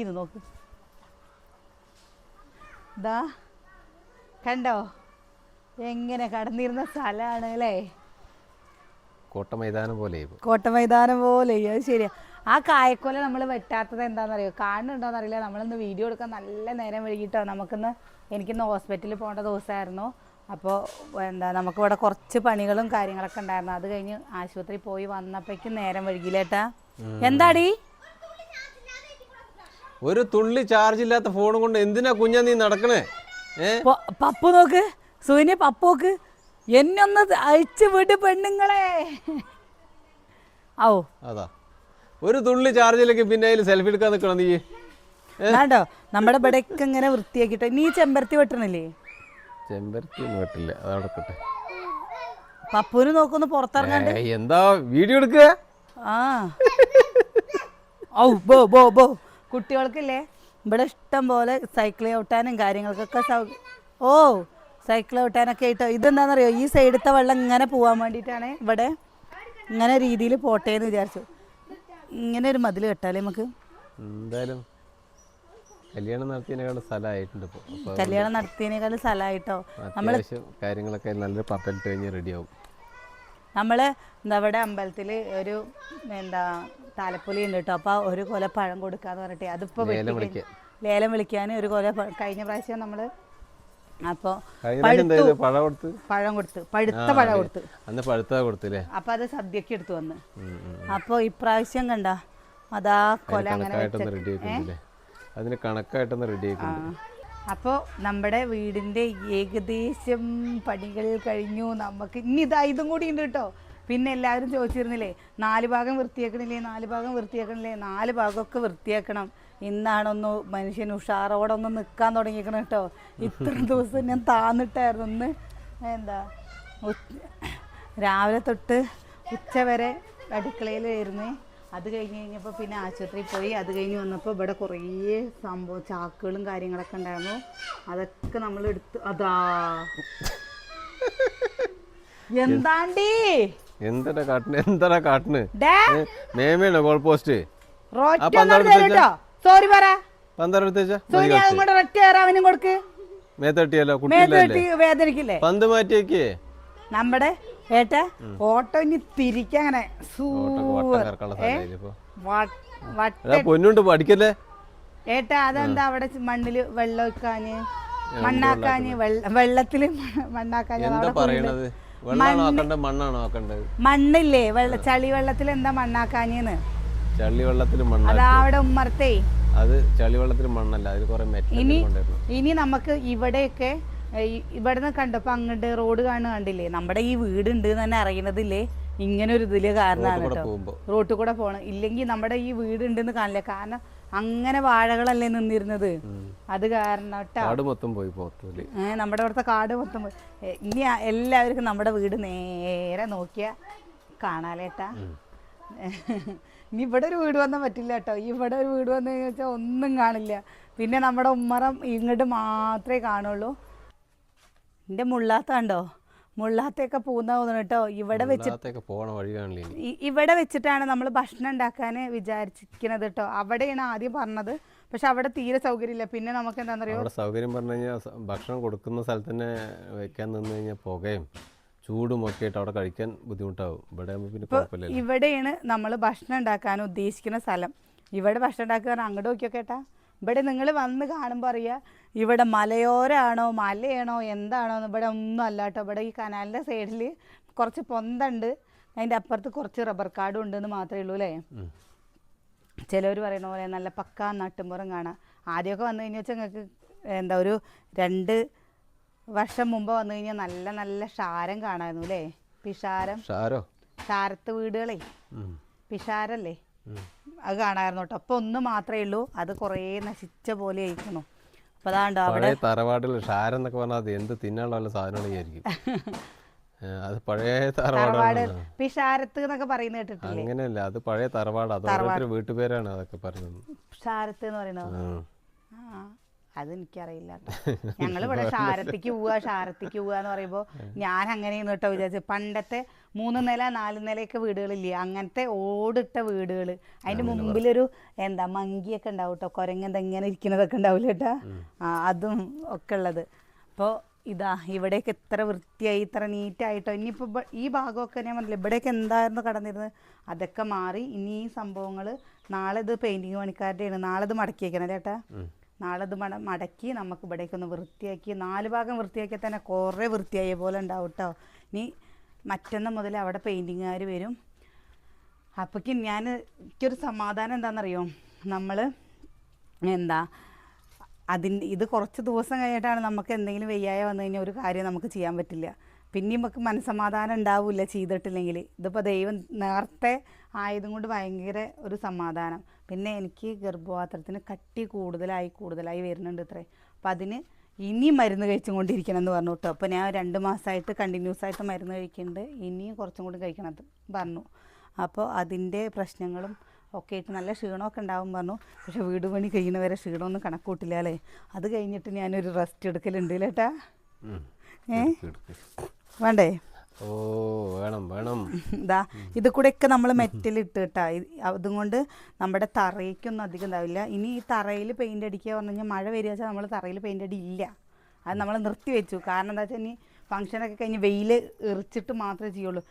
ഇത് നോക്ക് ദാ കണ്ടോ എങ്ങനെ കടന്നിരുന്ന സ്ഥലമാണ് അല്ലേ? കോട്ടമൈതാനം പോലെ അത് ശരിയാ. ആ കായക്കൊല നമ്മൾ വെട്ടാത്തത് എന്താണെന്നറിയോ? കാണുന്നുണ്ടോയെന്ന് അറിയില്ല. നമ്മളിന്ന് വീഡിയോ എടുക്കാൻ നല്ല നേരം വൈകിട്ടോ. എനിക്കിന്ന് ഹോസ്പിറ്റലിൽ പോകേണ്ട ദിവസമായിരുന്നു. അപ്പോൾ നമുക്കിവിടെ കുറച്ച് പണികളും കാര്യങ്ങളൊക്കെ ഉണ്ടായിരുന്നു. അത് കഴിഞ്ഞ് ആശുപത്രി പോയി വന്നപ്പോഴേക്കും നേരം വൈകില്ലേട്ടാ. എന്താടി ഒരു തുള്ളി ചാർജ് ഇല്ലാത്ത ഫോൺ കൊണ്ട് എന്തിനാ കുഞ്ഞാ നീ നടക്കണേ? പപ്പു നോക്ക്, സുവിനെ പപ്പോക്ക് എന്നെ ഒന്ന് അയച്ചു വിട് പെണ്ണുങ്ങളെ. ഓ അതാ ഒരു തുള്ളി ചാർജിലേക്ക് പിന്നെ അതിൽ സെൽഫി എടുക്കാൻ നിൽക്കണം നീ. വേണ്ടോ നമ്മുടെ ഇവിടെയൊക്കെ ഇങ്ങനെ വൃത്തിയാക്കിട്ടോ. നീ ചെമ്പരത്തി വെട്ടണില്ലേ? ചെമ്പരത്തി ഒന്നും വെട്ടില്ല, അതവിടെ. പപ്പുവിന് നോക്കൊന്ന് പുറത്തിറങ്ങാണ്ട്. എന്താ വീഡിയോ എടുക്കുക? ഔ ബോ ബോ ബോ കുട്ടികൾക്കില്ലേ ഇവിടെ ഇഷ്ടം പോലെ സൈക്കിൾ ചവിട്ടാനും കാര്യങ്ങൾക്കൊക്കെ സൈക്കിൾ ചവിട്ടാനൊക്കെ ആയിട്ടോ. ഇതെന്താണെന്നറിയോ? ഈ സൈഡത്തെ വെള്ളം ഇങ്ങനെ പോകാൻ വേണ്ടിയിട്ടാണ് ഇവിടെ ഇങ്ങനെ രീതിയിൽ പോട്ടേന്ന് വിചാരിച്ചു. ഇങ്ങനെ ഒരു മതിൽ കെട്ടാലേ നമുക്ക്. എന്തായാലും കല്യാണം നടത്തിയതിനേക്കാളും സ്ഥലമായിട്ടുണ്ട്. കല്യാണം നടത്തിയതിനേക്കാളും സ്ഥലമായിട്ടോ. നമ്മള് കാര്യങ്ങളൊക്കെ നല്ലൊരു പപ്പലിട്ട് കഴിഞ്ഞ് റെഡിയാവും. നമ്മൾ ഇവിടെ അമ്പലത്തിൽ ഒരു താലപ്പൊലി ഉണ്ട് കേട്ടോ. അപ്പോൾ ഒരു കൊല പഴം കൊടുക്കാന്ന് പറഞ്ഞിട്ട് അതിപ്പോൾ ലേലം വിളിക്കാൻ ഒരു കൊല കഴിഞ്ഞ പ്രാവശ്യം നമ്മൾ അപ്പോൾ പഴം കൊടുത്ത് പഴുത്ത പഴം കൊടുത്ത് അപ്പോൾ അത് സദ്യക്ക് എടുത്തു വന്ന്. അപ്പോൾ ഇപ്രാവശ്യം കണ്ട അതാ കൊല അങ്ങനെ അതിന് കണക്കായിട്ടൊന്ന് റെഡി ആയിട്ടുണ്ട്. അപ്പോൾ നമ്മുടെ വീടിൻ്റെ ഏകദേശം പണികൾ കഴിഞ്ഞു. നമുക്ക് ഇനി ഇതും കൂടി ഉണ്ട് കേട്ടോ. പിന്നെ എല്ലാവരും ചോദിച്ചിരുന്നില്ലേ 4 ഭാഗം വൃത്തിയാക്കണില്ലേ 4 ഭാഗമൊക്കെ വൃത്തിയാക്കണം. ഇന്നാണൊന്ന് മനുഷ്യൻ ഉഷാറോടൊന്ന് നിൽക്കാൻ തുടങ്ങിയിരിക്കണം കേട്ടോ. ഇത്ര ദിവസം ഞാൻ താന്നിട്ടായിരുന്നു. രാവിലെ തൊട്ട് ഉച്ച വരെ അടുക്കളയിലായിരുന്നേ. അത് കഴിഞ്ഞ് കഴിഞ്ഞപ്പോൾ പിന്നെ ആശുപത്രിയിൽ പോയി. അത് കഴിഞ്ഞ് വന്നപ്പോൾ ഇവിടെ കുറേ ചാക്കുകളും കാര്യങ്ങളൊക്കെ ഉണ്ടായിരുന്നു. അതൊക്കെ നമ്മൾ എടുത്ത് എന്താണ്ടീ എന്താ കാട്ടണ് മേമേണോ ഗോൾ പോസ്റ്റ് സോറി പറ വേദനിക്കില്ലേ? പന്ത് മാറ്റിയേക്കേ നമ്മുടെ ഏട്ടാ ഓട്ടോ ഇനി തിരിക്കങ്ങനെ പൊന്നുണ്ട് പഠിക്കല്ലേ ഏട്ടാ. അതെന്താ അവിടെ മണ്ണില് വെള്ളം വെക്കാന് മണ്ണാക്കാന് വെള്ളത്തില് മണ്ണാക്കാന് മണ്ണില്ലേ ചളി വെള്ളത്തിൽ എന്താ മണ്ണാക്കാഞ്ഞെന്ന്? ചളി വെള്ളത്തിൽ അതാ അവിടെ ഉമ്മർത്തേ അത് ചളി വെള്ളത്തിൽ മണ്ണല്ല. ഇനി നമുക്ക് ഇവിടെയൊക്കെ ഇവിടുന്ന് കണ്ടപ്പോൾ അങ്ങോട്ട് റോഡ് കണ്ടില്ലേ? നമ്മുടെ ഈ വീടുണ്ട് തന്നെ അറിയണതില്ലേ ഇങ്ങനെ ഒരു ഇതില് കാരണമാണ് കേട്ടോ. റോട്ടിൽ കൂടെ പോണം. ഇല്ലെങ്കിൽ നമ്മുടെ ഈ വീടുണ്ടെന്ന് കാണില്ല. കാരണം അങ്ങനെ വാഴകളല്ലേ നിന്നിരുന്നത്. അത് കാരണം നമ്മുടെ അവിടുത്തെ കാട് മൊത്തം പോയി. ഇനി എല്ലാവർക്കും നമ്മുടെ വീട് നേരെ നോക്കിയാ കാണാലേട്ടാ. ഇനി ഇവിടെ ഒരു വീട് വന്നാൽ പറ്റില്ല കേട്ടോ. ഇവിടെ ഒരു വീട് വന്നു കഴിഞ്ഞാൽ ഒന്നും കാണില്ല. പിന്നെ നമ്മുടെ ഉമ്മറം ഇങ്ങോട്ട് മാത്രമേ കാണുള്ളൂ. എൻ്റെ മുള്ളാത്ത കണ്ടോ? മുള്ളാത്തൊക്കെ പൂന്ന തോന്നുന്നു കേട്ടോ. ഇവിടെ വെച്ചിട്ടാണ് നമ്മൾ ഭക്ഷണം ഉണ്ടാക്കാൻ വിചാരിച്ചിരിക്കുന്നത് കേട്ടോ. അവിടെയാണ് ആദ്യം പറഞ്ഞത്. പക്ഷെ അവിടെ തീരെ സൗകര്യമില്ല. പിന്നെ നമുക്ക് എന്താണെന്നറിയോ, സൗകര്യം പറഞ്ഞു കഴിഞ്ഞാൽ ഭക്ഷണം കൊടുക്കുന്ന സ്ഥലത്ത് തന്നെ വെക്കാൻ നിന്ന് കഴിഞ്ഞാൽ പുകയും ചൂടും ഒക്കെ ആയിട്ട് അവിടെ കഴിക്കാൻ ബുദ്ധിമുട്ടാവും. ഇവിടെയാണ് നമ്മൾ ഭക്ഷണം ഉണ്ടാക്കാൻ ഉദ്ദേശിക്കുന്ന സ്ഥലം. ഇവിടെ ഭക്ഷണം ഉണ്ടാക്കുക അങ്ങോട്ട് നോക്കിയൊക്കെ ഏട്ടാ. ഇവിടെ നിങ്ങൾ വന്ന് കാണുമ്പോൾ അറിയാം ഇവിടെ മലയാണോ എന്താണോ എന്ന്. ഇവിടെ ഒന്നും അല്ല കേട്ടോ. ഇവിടെ ഈ കനാലിൻ്റെ സൈഡിൽ കുറച്ച് പൊന്തുണ്ട്. അതിൻ്റെ അപ്പുറത്ത് കുറച്ച് റബ്ബർ കാടും ഉണ്ടെന്ന് മാത്രമേ ഉള്ളൂ അല്ലേ? ചിലവർ പറയുന്ന പോലെ നല്ല പക്കാ നാട്ടുമ്പുറം കാണാം. ആദ്യമൊക്കെ വന്നു കഴിഞ്ഞാൽ വെച്ചാൽ നിങ്ങൾക്ക് ഒരു 2 വർഷം മുമ്പ് വന്നു കഴിഞ്ഞാൽ നല്ല നല്ല ക്ഷാരം കാണാമായിരുന്നു അല്ലേ? ക്ഷാരത്ത് വീടുകളെ പിഷാരല്ലേ, അത് കാണാമായിരുന്നു കേട്ടോ. അപ്പോൾ ഒന്ന് മാത്രമേ ഉള്ളൂ. അത് കുറേ നശിച്ച പോലെ ആയിരിക്കണം. അപ്പോൾ അതാണ്ടോ അവിടെ തറവാട്ടിൽ ക്ഷാരം എന്നൊക്കെ പറഞ്ഞാൽ അത് എന്ത് തിന്നാനുള്ള സാധനങ്ങളായിരിക്കും. അത് പഴയ തറവാട് പിഷാരത്ത് എന്നൊക്കെ പറയുന്നത് കേട്ടിട്ടില്ലേ? അങ്ങനെയല്ല, അത് പഴയ തറവാട്. അത് വീട്ടുപേരാണ് അതൊക്കെ പറയുന്നത്. ക്ഷാരത്ത് എന്ന് പറയുന്നത് അതെനിക്കറിയില്ല കേട്ടോ. ഞങ്ങളിവിടെ ഷാരത്തിക്ക് പോവുക എന്ന് പറയുമ്പോൾ ഞാൻ അങ്ങനെയെന്ന് കേട്ടോ വിചാരിച്ചു. പണ്ടത്തെ 3 നില 4 നിലയൊക്കെ വീടുകളില്ലേ, അങ്ങനത്തെ ഓടിട്ട വീടുകൾ, അതിൻ്റെ മുമ്പിലൊരു മങ്കിയൊക്കെ ഉണ്ടാവും കേട്ടോ, കുരങ്ങെന്തെങ്ങനെ ഇരിക്കുന്നതൊക്കെ ഉണ്ടാവില്ല കേട്ടോ, അതും ഒക്കെ ഉള്ളത്. അപ്പോൾ ഇതാ ഇവിടേക്ക് എത്ര വൃത്തിയായി, ഇത്ര നീറ്റായിട്ടോ. ഇനിയിപ്പോൾ ഈ ഭാഗമൊക്കെ ഞാൻ പറഞ്ഞില്ല, ഇവിടേക്ക് എന്തായിരുന്നു കടന്നിരുന്നത്, അതൊക്കെ മാറി. ഇനി ഈ സംഭവങ്ങൾ നാളെ ഇത് പെയിൻറ്റിങ് പണിക്കാരുടെയാണ്, നാളെ ഇത് മടക്കി വയ്ക്കണം ചേട്ടാ. നാളെ ഇത് മടക്കി നമുക്ക് ഇവിടേക്കൊന്ന് വൃത്തിയാക്കി, 4 ഭാഗം വൃത്തിയാക്കിയാൽ തന്നെ കുറേ വൃത്തിയായ പോലെ ഉണ്ടാവും കേട്ടോ. ഇനി മറ്റന്നാൾ മുതൽ അവിടെ പെയിൻറ്റിങ്ങുകാർ വരും. അപ്പോഴേക്കും എനിക്കൊരു സമാധാനം എന്താണെന്നറിയോ, നമ്മൾ ഇത് കുറച്ച് ദിവസം കഴിഞ്ഞിട്ടാണ് നമുക്ക് എന്തെങ്കിലും വയ്യായ വന്നു കഴിഞ്ഞാൽ ഒരു കാര്യം നമുക്ക് ചെയ്യാൻ പറ്റില്ല. പിന്നെയും നമുക്ക് മനസ്സമാധാനം ഉണ്ടാവില്ല ചെയ്തിട്ടില്ലെങ്കിൽ. ഇതിപ്പോൾ ദൈവം നേരത്തെ ആയതും കൊണ്ട് ഭയങ്കര ഒരു സമാധാനം. പിന്നെ എനിക്ക് ഗർഭപാത്രത്തിന് കട്ടി കൂടുതലായി വരുന്നുണ്ട് ഇത്രേ. അപ്പം അതിന് ഇനിയും മരുന്ന് കഴിച്ചും കൊണ്ടിരിക്കണം എന്ന് പറഞ്ഞു കേട്ടോ. അപ്പോൾ ഞാൻ 2 മാസമായിട്ട് കണ്ടിന്യൂസ് ആയിട്ട് മരുന്ന് കഴിക്കുന്നുണ്ട്, ഇനിയും കുറച്ചും കൂടി കഴിക്കണം പറഞ്ഞു. അപ്പോൾ അതിൻ്റെ പ്രശ്നങ്ങളും ഒക്കെ ആയിട്ട് നല്ല ക്ഷീണമൊക്കെ ഉണ്ടാവും പറഞ്ഞു. പക്ഷെ വീട് പണി കഴിയുന്നവരെ ക്ഷീണമൊന്നും കണക്കൂട്ടില്ല അല്ലേ. അത് കഴിഞ്ഞിട്ട് ഞാനൊരു റെസ്റ്റ് എടുക്കലുണ്ട് ചേട്ടാ. വേണ്ടേ? ഓ വേണം. ഇതാ ഇത് കൂടെയൊക്കെ നമ്മൾ മെറ്റലിട്ട് കേട്ടാ. അതും കൊണ്ട് നമ്മുടെ തറയ്ക്കൊന്നും അധികം ഉണ്ടാവില്ല. ഇനി ഈ തറയിൽ പെയിൻ്റ് അടിക്കുക പറഞ്ഞു കഴിഞ്ഞാൽ മഴ വരിക വെച്ചാൽ നമ്മൾ തറയിൽ പെയിൻ്റ് അടിയില്ല, അത് നമ്മൾ നിർത്തി വെച്ചു. കാരണം എന്താ വെച്ചാൽ ഇനി ഫംഗ്ഷനൊക്കെ കഴിഞ്ഞ് വെയിൽ എറിച്ചിട്ട് മാത്രമേ ചെയ്യുള്ളൂ.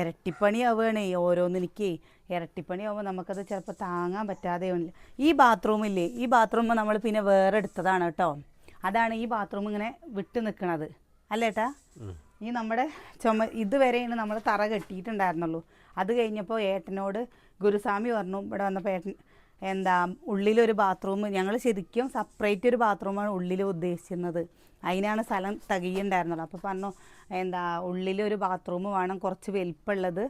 ഇരട്ടിപ്പണിയാവുകയാണേ ഓരോന്നിനിക്കേ. ഇരട്ടിപ്പണിയാവുമ്പോൾ നമുക്കത് ചിലപ്പോൾ താങ്ങാൻ പറ്റാതെ വന്നില്ല. ഈ ബാത്റൂമില്ലേ, ഈ ബാത്റൂം നമ്മൾ പിന്നെ വേറെ എടുത്തതാണ് കേട്ടോ. അതാണ് ഈ ബാത്റൂം ഇങ്ങനെ വിട്ട് നിൽക്കണത് അല്ലേട്ടാ. ഈ നമ്മുടെ ഇതുവരെയാണ് നമ്മൾ തറ കെട്ടിയിട്ടുണ്ടായിരുന്നുള്ളൂ. അത് കഴിഞ്ഞപ്പോൾ ഏട്ടനോട് ഗുരുസ്വാമി പറഞ്ഞു, ഇവിടെ വന്നപ്പോൾ ഏട്ടൻ ഉള്ളിലൊരു ബാത്റൂം, ഞങ്ങൾ ശരിക്കും സെപ്പറേറ്റ് ഒരു ബാത്റൂമാണ് ഉള്ളിൽ ഉദ്ദേശിച്ചിരുന്നത്. അതിനാണ് സ്ഥലം തികയുണ്ടായിരുന്നുള്ളൂ. അപ്പോൾ പറഞ്ഞു ഉള്ളിലൊരു ബാത്റൂം വേണം, കുറച്ച് വലിപ്പമുള്ളത്.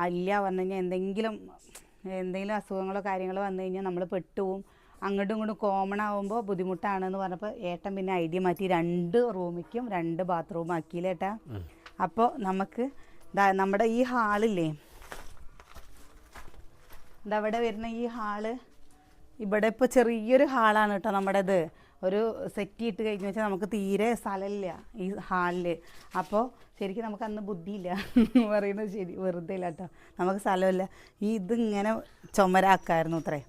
അല്ല പറഞ്ഞു കഴിഞ്ഞാൽ എന്തെങ്കിലും അസുഖങ്ങളോ കാര്യങ്ങളോ വന്നു കഴിഞ്ഞാൽ നമ്മൾ പെട്ടുപോകും, അങ്ങോട്ടും ഇങ്ങോട്ടും കോമൺ ആകുമ്പോൾ ബുദ്ധിമുട്ടാണെന്ന് പറഞ്ഞപ്പോൾ ഏട്ടൻ പിന്നെ ഐഡിയ മാറ്റി 2 റൂമിക്കും 2 ബാത്റൂം ആക്കിയില്ലേ ഏട്ടാ. അപ്പോൾ നമുക്ക് നമ്മുടെ ഈ ഹാളില്ലേ, ഇതവിടെ വരുന്ന ഈ ഹാള്, ഇവിടെ ഇപ്പോൾ ചെറിയൊരു ഹാളാണ് കേട്ടോ നമ്മുടേത്. ഒരു സെറ്റ് ഇട്ട് കഴിഞ്ഞ് വെച്ചാൽ നമുക്ക് തീരെ സ്ഥലമില്ല ഈ ഹാളിൽ. അപ്പോൾ ശരിക്കും നമുക്ക് അന്ന് ബുദ്ധിയില്ല പറയുന്നത് ശരി, വെറുതെ ഇല്ല കേട്ടോ, നമുക്ക് സ്ഥലമില്ല. ഇതിങ്ങനെ ചുമരാക്കായിരുന്നു അത്രേ.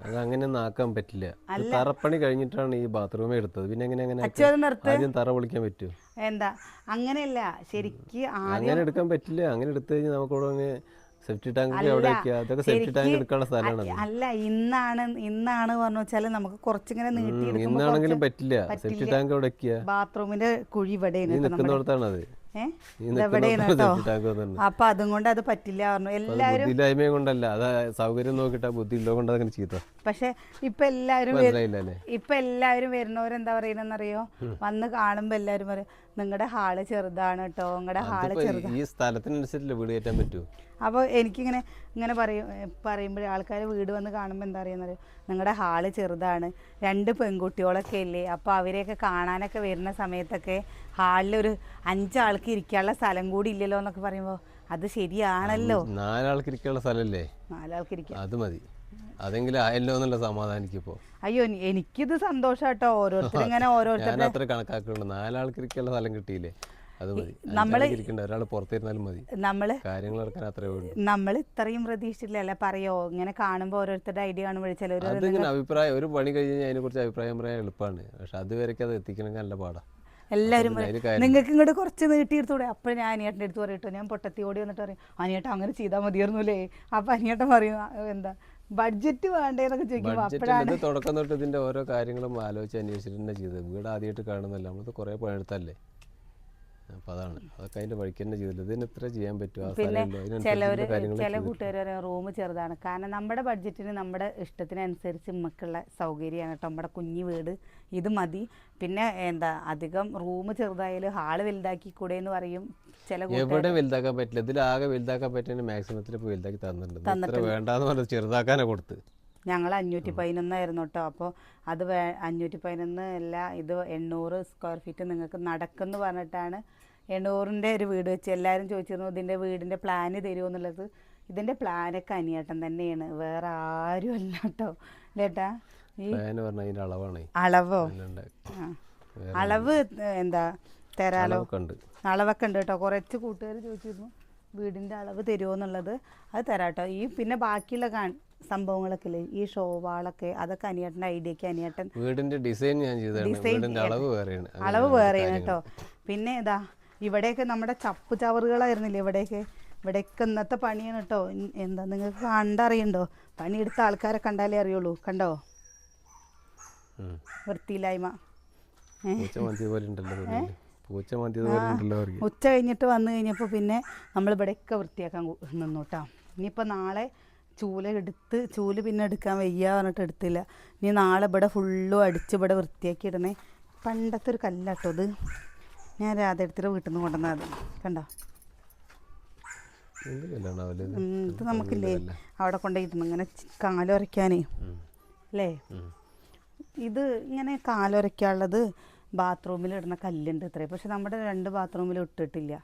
അതങ്ങനെയൊന്നും ആക്കാൻ പറ്റില്ല. തറപ്പണി കഴിഞ്ഞിട്ടാണ് ഈ ബാത്റൂം എടുത്തത്. പിന്നെ എങ്ങനെ ആദ്യം തറ പൊളിക്കാൻ പറ്റൂ? അങ്ങനെയല്ല, ശരിക്കും അങ്ങനെ എടുക്കാൻ പറ്റില്ല. അങ്ങനെ എടുത്തു കഴിഞ്ഞാൽ നമുക്ക് സെപ്റ്റി ടാങ്ക് എവിടെ വെക്കുക? അതൊക്കെ സെപ്റ്റി ടാങ്ക് എടുക്കാനുള്ള സ്ഥലമാണ്. അല്ല ഇന്നാണ് പറഞ്ഞു വെച്ചാൽ നമുക്ക് കുറച്ചിങ്ങനെ നീട്ടി. ഇന്നാണെങ്കിലും പറ്റില്ല. സെപ്റ്റി ടാങ്ക് എവിടെ വെക്കുക? ബാത്റൂമിന്റെ കുഴി ഇവിടെയാണ്, നിൽക്കുന്നിടത്താണ് അത്. അപ്പൊ അതും കൊണ്ട് അത് പറ്റില്ല പറഞ്ഞു എല്ലാവരും. ബുദ്ധിയില്ലായ്മ കൊണ്ടല്ല, അത് സൗകര്യം നോക്കിട്ട് ബുദ്ധി ഇല്ലോ കൊണ്ട് അങ്ങനെ ചെയ്ത. പക്ഷെ ഇപ്പൊ എല്ലാവരും വരുന്നവരെന്താ പറയുന്നറിയോ, വന്ന് കാണുമ്പോ എല്ലാവരും പറയും നിങ്ങളുടെ ഹാള് ചെറുതാണ് കേട്ടോ, നിങ്ങളുടെ ഹാള് ചെറുതാണ്. ഈ സ്ഥലത്തിനനുസരിച്ചല്ലേ വീട് കയറ്റാൻ പറ്റൂ. അപ്പോൾ എനിക്കിങ്ങനെ പറയുമ്പോഴേ ആൾക്കാർ വീട് വന്ന് കാണുമ്പോൾ എന്താ പറയുന്നത്, നിങ്ങളുടെ ഹാള് ചെറുതാണ്, 2 പെൺകുട്ടികളൊക്കെ ഇല്ലേ, അപ്പോൾ അവരെയൊക്കെ കാണാനൊക്കെ വരുന്ന സമയത്തൊക്കെ ഹാളിലൊരു 5 ആൾക്ക് ഇരിക്കാനുള്ള സ്ഥലം കൂടി ഇല്ലല്ലോ എന്നൊക്കെ പറയുമ്പോൾ അത് ശരിയാണല്ലോ. 4 ആൾക്ക് ഇരിക്കാനുള്ള സ്ഥലമല്ലേ? 4 ആൾക്ക് ഇരിക്കാം, അത് മതി. അതെങ്കിലും ആയല്ലോ എന്നുള്ള സമാധാനിക്കിപ്പോ. അയ്യോ എനിക്കിത് സന്തോഷം കേട്ടോ. ഓരോരുത്തർ അത്ര കണക്കാക്കുന്നുണ്ട്. 4 ആൾക്ക് ഇരിക്കാനുള്ള സ്ഥലം കിട്ടിയില്ലേ, അത് മതി. ഒരാൾ പുറത്തിരുന്നാലും മതി. കാര്യങ്ങൾ നടക്കാൻ അത്രേ ഉള്ളൂ. നമ്മൾ ഇത്രയും പ്രതീക്ഷിച്ചില്ല പറയോ ഇങ്ങനെ കാണുമ്പോൾ ഓരോരുത്തരുടെ ഐഡിയ കാണുമ്പോൾ ചിലർ അതിങ്ങനെ അഭിപ്രായം, ഒരു പണി കഴിഞ്ഞാൽ അതിനെ കുറിച്ച് അഭിപ്രായം പറയാൻ എളുപ്പമാണ്. പക്ഷെ അതുവരെയൊക്കെ അത് എത്തിക്കണമെങ്കിൽ നല്ല പാടാ. എല്ലാവരും നിങ്ങൾക്ക് ഇങ്ങോട്ട് കുറച്ച് നീട്ടിയെടുത്തൂടെ. അപ്പോൾ ഞാൻ അനിയേട്ടൻ്റെ അടുത്ത് പറയട്ടോ, ഞാൻ പൊട്ടത്തി ഓടി വന്നിട്ട് പറയും അനിയേട്ടൻ അങ്ങനെ ചെയ്താൽ മതിയായിരുന്നല്ലേ. അപ്പോൾ അനിയേട്ടൻ പറയും ബഡ്ജറ്റ് വേണ്ടേന്നൊക്കെ ചോദിക്കുമ്പോൾ അപ്പോഴാണ് തുടക്കം തൊട്ട് ഇതിന്റെ ഓരോ കാര്യങ്ങളും ആലോചിച്ച് അന്വേഷിച്ചിട്ട് തന്നെ ചെയ്തത്. വീട് ആദ്യമായിട്ട് കാണുന്നല്ല, നമ്മളത് കുറേ പണിയെടുത്തല്ലേ. അപ്പം അതൊക്കെ അതിന്റെ വഴിക്ക് തന്നെ ചെയ്തില്ല. ഇതിന് എത്ര ചെയ്യാൻ പറ്റും? പിന്നെ ചില കൂട്ടുകാർ റൂം ചെറുതാണ്, കാരണം നമ്മുടെ ബഡ്ജറ്റിന് നമ്മുടെ ഇഷ്ടത്തിനനുസരിച്ച് നമുക്കുള്ള സൗകര്യമാണ് കേട്ടോ നമ്മുടെ കുഞ്ഞു വീട്, ഇത് മതി. പിന്നെ അധികം റൂം ചെറുതായാലും ഹാള് വലുതാക്കി കൂടെ എന്ന് പറയും ചില. എവിടെ വലുതാക്കാൻ പറ്റില്ല, ഇതിലാകെ വലുതാക്കാൻ പറ്റുന്ന മാക്സിമത്തിൽ ഇപ്പോൾ വലുതാക്കി തന്നിട്ടുണ്ട്. വേണ്ടാന്ന് പറഞ്ഞത് ചെറുതാക്കാനെ കൊടുത്ത്. ഞങ്ങൾ 511 കേട്ടോ. അപ്പോൾ അത് 511 അല്ല, ഇത് 800 സ്ക്വയർ ഫീറ്റ് നിങ്ങൾക്ക് നടക്കുമെന്ന് പറഞ്ഞിട്ടാണ് 800-ൻ്റെ ഒരു വീട് വെച്ച്. എല്ലാവരും ചോദിച്ചിരുന്നു ഇതിൻ്റെ വീടിൻ്റെ പ്ലാന് തരുമോ എന്നുള്ളത്. ഇതിൻ്റെ പ്ലാനൊക്കെ അനിയേട്ടൻ തന്നെയാണ്, വേറെ ആരും അല്ല കേട്ടോ ചേട്ടാ. ഫാന് പറഞ്ഞ അതിന്റെ അളവാണ്. അളവോ? അല്ലാണ്ട് അളവ് എന്താ തരാലോ? അളവൊക്കെ ഉണ്ട്. അളവൊക്കെ ഉണ്ട് കേട്ടോ. കുറച്ച് കൂട്ടുകാർ ചോദിച്ചിരുന്നു വീടിൻ്റെ അളവ് തരുമോ എന്നുള്ളത്. അത് തരാം കേട്ടോ. ഈ പിന്നെ ബാക്കിയുള്ള സംഭവങ്ങളൊക്കെ ഇല്ലേ, ഈ ഷോവാളൊക്കെ, അതൊക്കെ അനിയേട്ടൻ്റെ ഐഡിയക്ക് അനിയേട്ടൻ വീടിന്റെ ഡിസൈൻ ഞാൻ ചെയ്തതാണ്. അളവ് വേറെയാണ്. അളവ് വേറെയാണ് കേട്ടോ. പിന്നെ ഇതാ ഇവിടെയൊക്കെ നമ്മുടെ ചപ്പ് ചവറുകളായിരുന്നില്ലേ ഇവിടെയൊക്കെ ഇന്നത്തെ പണിയാണ് കേട്ടോ. എന്താ നിങ്ങൾക്ക് കണ്ടറിയണ്ടോ? പണിയെടുത്ത ആൾക്കാരെ കണ്ടാലേ അറിയുള്ളൂ. കണ്ടോ വൃത്തിയില്ലായ്മ. ഉച്ച കഴിഞ്ഞിട്ട് വന്നു കഴിഞ്ഞപ്പോൾ പിന്നെ നമ്മൾ ഇവിടെയൊക്കെ വൃത്തിയാക്കാൻ നിന്നു കേട്ടോ. ഇനിയിപ്പോൾ നാളെ ചൂല് പിന്നെ എടുക്കാൻ വയ്യ പറഞ്ഞിട്ട് എടുത്തില്ല. ഇനി നാളെ ഇവിടെ ഫുള്ളും അടിച്ച് ഇവിടെ വൃത്തിയാക്കി ഇടണേ. പണ്ടത്തെ ഒരു കല്ലാട്ടോ ഇത്. ഞാൻ രാധയെടുത്തിട്ട് വീട്ടിൽ നിന്ന് കൊണ്ടുവന്നത്. കണ്ടോ ഇത് നമുക്കില്ലേ അവിടെ കൊണ്ടുപോയിരുന്നു ഇങ്ങനെ കാലുരയ്ക്കാനേ അല്ലേ. ഇത് ഇങ്ങനെ കാലുരയ്ക്കാനുള്ളത് ബാത്റൂമിൽ ഇടുന്ന കല്ലുണ്ട് അത്രേ. പക്ഷെ നമ്മുടെ 2 ബാത്റൂമിൽ ഇട്ടിട്ടില്ല.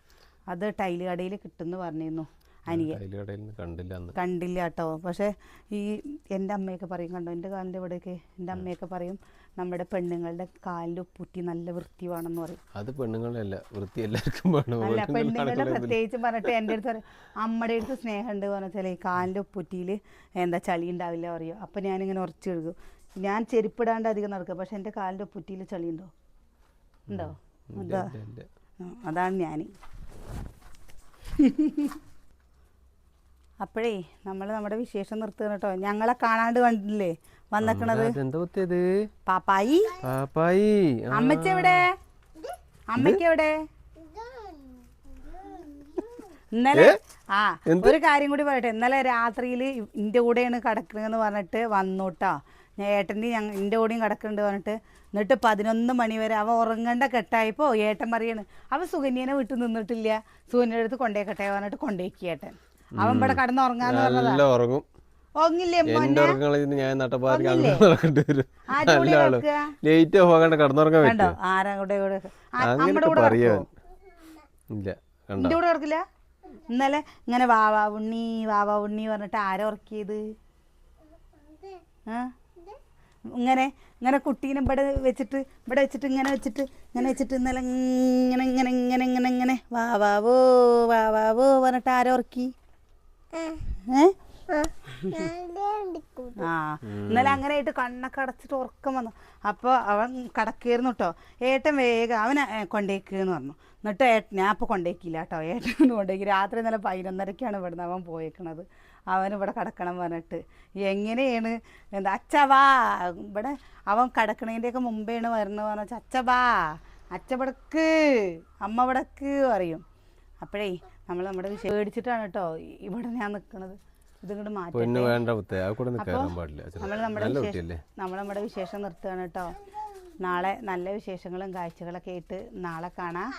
അത് ടൈല് കടയിൽ കിട്ടുമെന്ന് പറഞ്ഞിരുന്നു അനിയൻ. കണ്ടില്ല കേട്ടോ. പക്ഷേ ഈ എൻ്റെ അമ്മയൊക്കെ പറയും, കണ്ടോ എൻ്റെ കാലിൻ്റെ ഇവിടെയൊക്കെ എൻ്റെ അമ്മയൊക്കെ പറയും നമ്മുടെ പെണ്ണുങ്ങളുടെ കാലിൻ്റെ ഉപ്പുറ്റി നല്ല വൃത്തി വേണമെന്ന് പറയും. അത് പെണ്ണുങ്ങളല്ല, വൃത്തി എല്ലാവർക്കും അല്ല പെണ്ണുങ്ങളുടെ പ്രത്യേകിച്ച് പറഞ്ഞിട്ട് എൻ്റെ അടുത്ത് പറയും അമ്മയുടെ അടുത്ത് സ്നേഹമുണ്ട് പറഞ്ഞാൽ ഈ കാലിൻ്റെ ഉപ്പുറ്റിയിൽ എന്താ ചളി ഉണ്ടാവില്ല പറയും. അപ്പം ഞാനിങ്ങനെ ഉറച്ചു കഴുകും. ഞാൻ ചെരുപ്പിടാണ്ട് അധികം നടക്കുക. പക്ഷെ എൻ്റെ കാലിൻ്റെ ഉപ്പുറ്റിയിൽ ചളി ഉണ്ടോ? അതാണ് ഞാൻ. അപ്പോഴേ നമ്മൾ നമ്മുടെ വിശേഷം നിർത്തുകയാണ് കേട്ടോ. ഞങ്ങളെ കാണാണ്ട് കണ്ടില്ലേ വന്നിക്കണത് പാപ്പായി. അമ്മച്ച എവിടെ? അമ്മയ്ക്ക് എവിടെ? ഇന്നലെ ഒരു കാര്യം കൂടി പറയട്ടെ. ഇന്നലെ രാത്രിയിൽ എൻ്റെ കൂടെയാണ് കിടക്കണെന്ന് പറഞ്ഞിട്ട് വന്നൂട്ടാ. ഞാൻ ഏട്ടൻ്റെ എൻ്റെ കൂടെയും കിടക്കുന്നുണ്ട് പറഞ്ഞിട്ട്. എന്നിട്ട് 11 മണി വരെ അവൻ ഉറങ്ങേണ്ട കെട്ടായപ്പോൾ ഏട്ടൻ പറയാണ് അവൻ സുകന്യനെ വീട്ടിൽ നിന്നിട്ടില്ല, സുകന്യയുടെ അടുത്ത് കൊണ്ടേക്കട്ടെ പറഞ്ഞിട്ട് കൊണ്ടേക്കി ഏട്ടൻ. അവൻ ഇവിടെ കടന്ന് ഉറങ്ങാന്ന് പറഞ്ഞതാ. ഉറങ്ങില്ലേ? കണ്ടോ ആരാ കൂടെ നമ്മുടെ കൂടെ എൻ്റെ കൂടെ കിടക്കില്ല. ഇന്നലെ ഇങ്ങനെ വാവാ ഉണ്ണി പറഞ്ഞിട്ട് ആരാ ഉറക്കിയത്? ഇങ്ങനെ ഇങ്ങനെ കുട്ടീനെ ഇവിടെ വെച്ചിട്ട് ഇങ്ങനെ വെച്ചിട്ട് ഇന്നലെ ഇങ്ങനെ വാവാവോ പറഞ്ഞിട്ട് ആരോ ഉറക്കി. ഇന്നലെ അങ്ങനെ ആയിട്ട് കണ്ണൊക്കെ അടച്ചിട്ട് ഉറക്കം വന്നു. അപ്പോൾ അവൻ കിടക്കായിരുന്നു കേട്ടോ. ഏട്ടൻ വേഗം അവനെ കൊണ്ടേക്കെന്ന് പറഞ്ഞു. എന്നിട്ട് ഞാൻ അപ്പോൾ കൊണ്ടേക്കില്ല കേട്ടോ. ഏട്ടനൊന്നും കൊണ്ടേക്കി. രാത്രി ഇന്നലെ 11:30-ക്കാണ് ഇവിടുന്ന് അവൻ പോയേക്കണത്. അവനിവിടെ കിടക്കണം പറഞ്ഞിട്ട്. എങ്ങനെയാണ് എന്താ അച്ഛവാ ഇവിടെ അവൻ കിടക്കണേൻ്റെയൊക്കെ മുമ്പേണ് വരുന്നത് പറഞ്ഞാൽ അച്ഛവാ അച്ഛവിടക്ക് അമ്മ വിടക്ക് പറയും. അപ്പോഴേ നമ്മൾ നമ്മുടെ വിഷയം പേടിച്ചിട്ടാണ് കേട്ടോ ഇവിടെ ഞാൻ നിൽക്കണത്. ഇതിങ്ങോട്ട് മാറ്റി നമ്മൾ നമ്മുടെ വിശേഷം നിർത്തുകയാണ് കേട്ടോ. നാളെ നല്ല വിശേഷങ്ങളും കാഴ്ചകളൊക്കെ ആയിട്ട് നാളെ കാണാം.